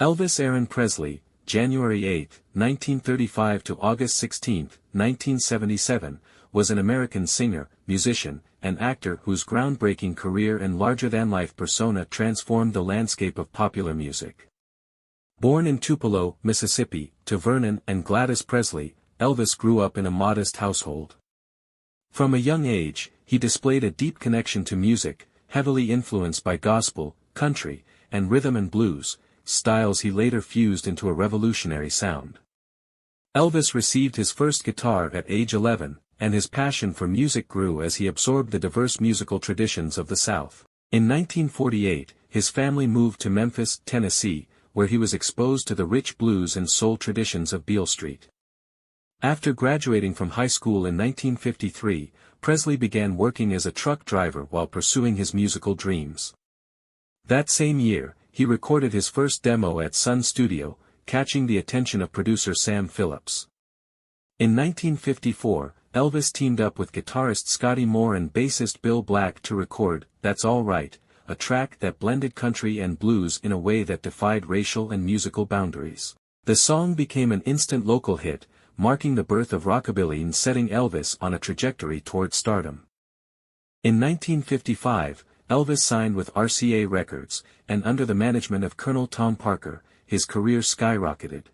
Elvis Aaron Presley, January 8, 1935 to August 16, 1977, was an American singer, musician, and actor whose groundbreaking career and larger-than-life persona transformed the landscape of popular music. Born in Tupelo, Mississippi, to Vernon and Gladys Presley, Elvis grew up in a modest household. From a young age, he displayed a deep connection to music, heavily influenced by gospel, country, and rhythm and blues, styles he later fused into a revolutionary sound. Elvis received his first guitar at age 11, and his passion for music grew as he absorbed the diverse musical traditions of the South. In 1948, his family moved to Memphis, Tennessee, where he was exposed to the rich blues and soul traditions of Beale Street. After graduating from high school in 1953, Presley began working as a truck driver while pursuing his musical dreams. That same year, he recorded his first demo at Sun Studio, catching the attention of producer Sam Phillips. In 1954, Elvis teamed up with guitarist Scotty Moore and bassist Bill Black to record "That's All Right," a track that blended country and blues in a way that defied racial and musical boundaries. The song became an instant local hit, marking the birth of rockabilly and setting Elvis on a trajectory toward stardom. In 1955, Elvis signed with RCA Records, and under the management of Colonel Tom Parker, his career skyrocketed.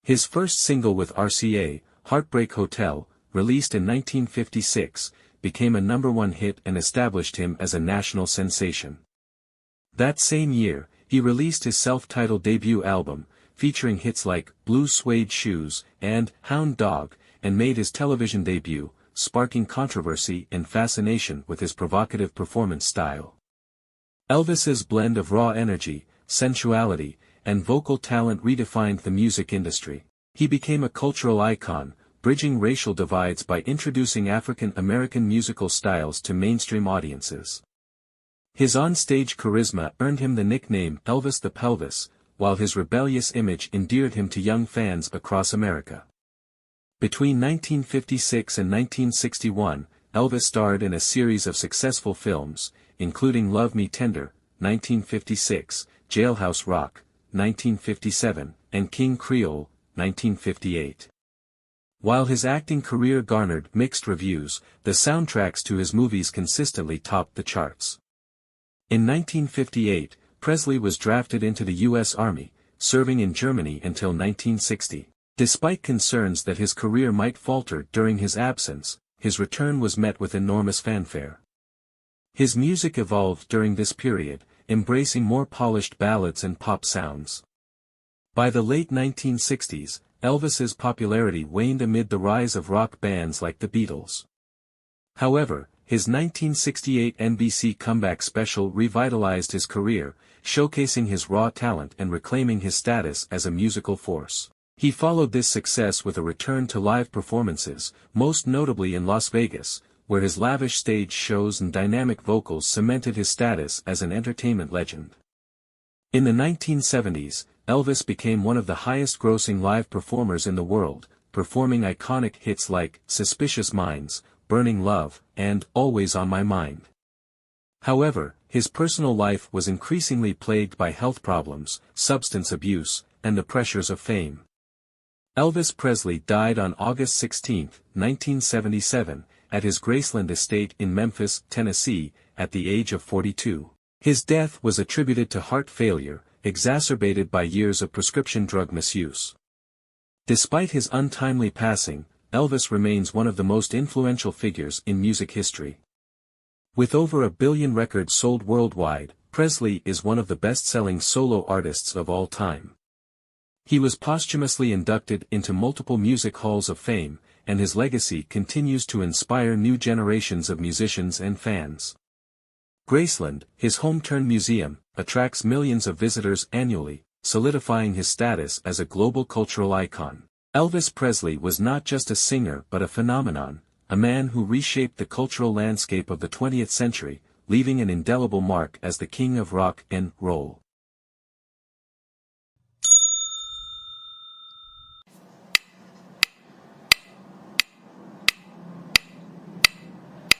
His first single with RCA, "Heartbreak Hotel," released in 1956, became a #1 hit and established him as a national sensation. That same year, he released his self-titled debut album, featuring hits like "Blue Suede Shoes" and "Hound Dog," and made his television debut, sparking controversy and fascination with his provocative performance style. Elvis's blend of raw energy, sensuality, and vocal talent redefined the music industry. He became a cultural icon, bridging racial divides by introducing African American musical styles to mainstream audiences. His on-stage charisma earned him the nickname Elvis the Pelvis, while his rebellious image endeared him to young fans across America. Between 1956 and 1961, Elvis starred in a series of successful films, including Love Me Tender, 1956, Jailhouse Rock, 1957, and King Creole, 1958. While his acting career garnered mixed reviews, the soundtracks to his movies consistently topped the charts. In 1958, Presley was drafted into the U.S. Army, serving in Germany until 1960. Despite concerns that his career might falter during his absence, his return was met with enormous fanfare. His music evolved during this period, embracing more polished ballads and pop sounds. By the late 1960s, Elvis's popularity waned amid the rise of rock bands like the Beatles. However, his 1968 NBC comeback special revitalized his career, showcasing his raw talent and reclaiming his status as a musical force. He followed this success with a return to live performances, most notably in Las Vegas, where his lavish stage shows and dynamic vocals cemented his status as an entertainment legend. In the 1970s, Elvis became one of the highest-grossing live performers in the world, performing iconic hits like "Suspicious Minds," "Burning Love," and "Always on My Mind." However, his personal life was increasingly plagued by health problems, substance abuse, and the pressures of fame. Elvis Presley died on August 16, 1977, at his Graceland estate in Memphis, Tennessee, at the age of 42. His death was attributed to heart failure, exacerbated by years of prescription drug misuse. Despite his untimely passing, Elvis remains one of the most influential figures in music history. With over 1 billion records sold worldwide, Presley is one of the best-selling solo artists of all time. He was posthumously inducted into multiple music halls of fame, and his legacy continues to inspire new generations of musicians and fans. Graceland, his home-turn museum, attracts millions of visitors annually, solidifying his status as a global cultural icon. Elvis Presley was not just a singer but a phenomenon, a man who reshaped the cultural landscape of the 20th century, leaving an indelible mark as the king of rock and roll.